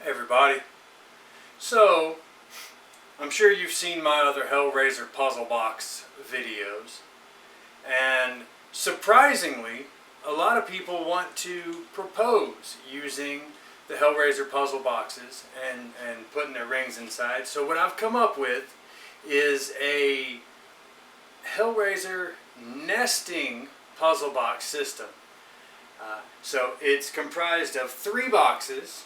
Everybody. So, I'm sure you've seen my other Hellraiser Puzzle Box videos, and surprisingly, a lot of people want to propose using the Hellraiser Puzzle Boxes and putting their rings inside. So what I've come up with is a Hellraiser nesting puzzle box system. So it's comprised of 3 boxes,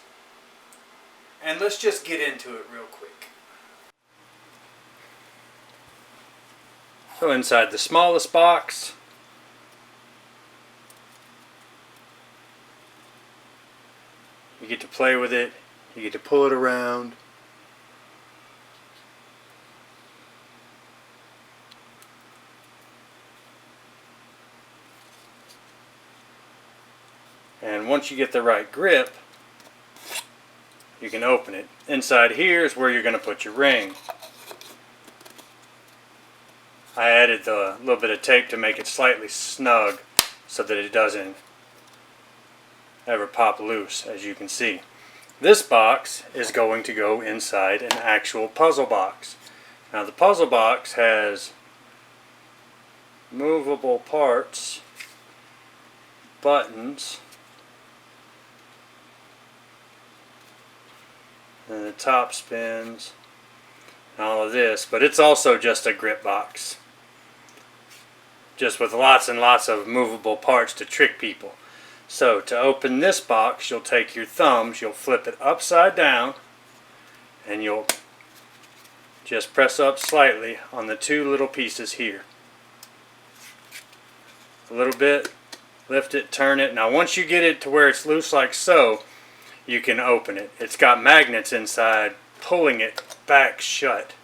and let's just get into it real quick. So inside the smallest box, you get to play with it, you get to pull it around. And once you get the right grip, you can open it. Inside here is where you're going to put your ring. I added a little bit of tape to make it slightly snug so that it doesn't ever pop loose, as you can see. This box is going to go inside an actual puzzle box. Now the puzzle box has movable parts, buttons, and the top spins, and all of this, but it's also just a grip box, just with lots and lots of movable parts to trick people. So to open this box, you'll take your thumbs, you'll flip it upside down, and you'll just press up slightly on the 2 little pieces here. A little bit, lift it, turn it. Now once you get it to where it's loose like so, you can open it. It's got magnets inside pulling it back shut.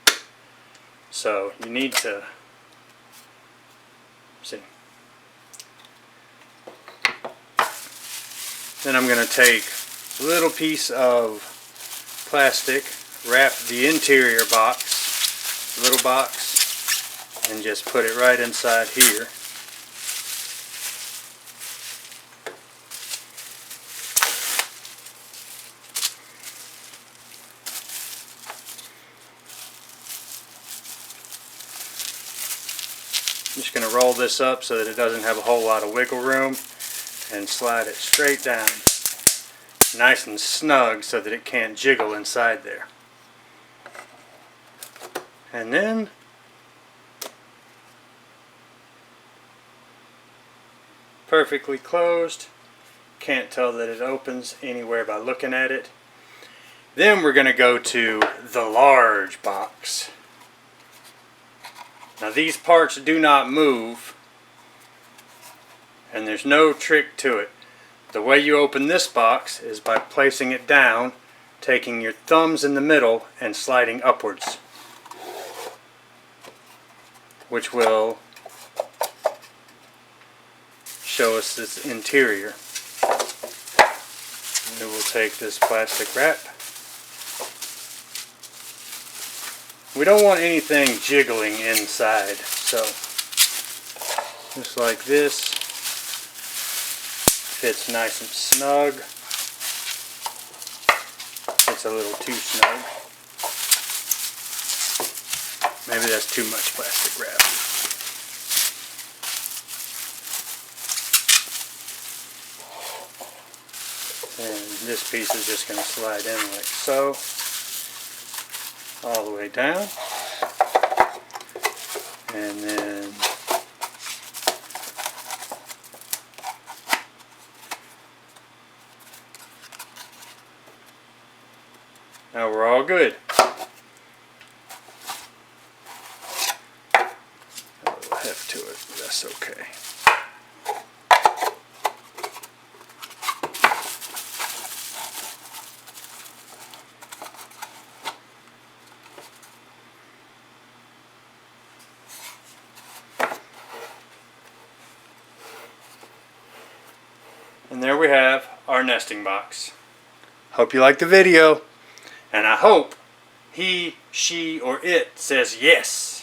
So you need to see. Then I'm going to take a little piece of plastic, wrap the interior box, little box, and just put it right inside here. I'm just going to roll this up so that it doesn't have a whole lot of wiggle room, and slide it straight down nice and snug so that it can't jiggle inside there. And then perfectly closed, can't tell that it opens anywhere by looking at it. Then we're going to go to the large box. Now these parts do not move, and there's no trick to it. The way you open this box is by placing it down, taking your thumbs in the middle and sliding upwards, which will show us this interior. And we'll take this plastic wrap. We don't want anything jiggling inside, so just like this, fits nice and snug. It's a little too snug. Maybe that's too much plastic wrap. And this piece is just going to slide in like so, all the way down, and then now we're all good. A little heft to it, but that's okay. And there we have our nesting box. Hope you liked the video, and I hope he, she, or it says yes.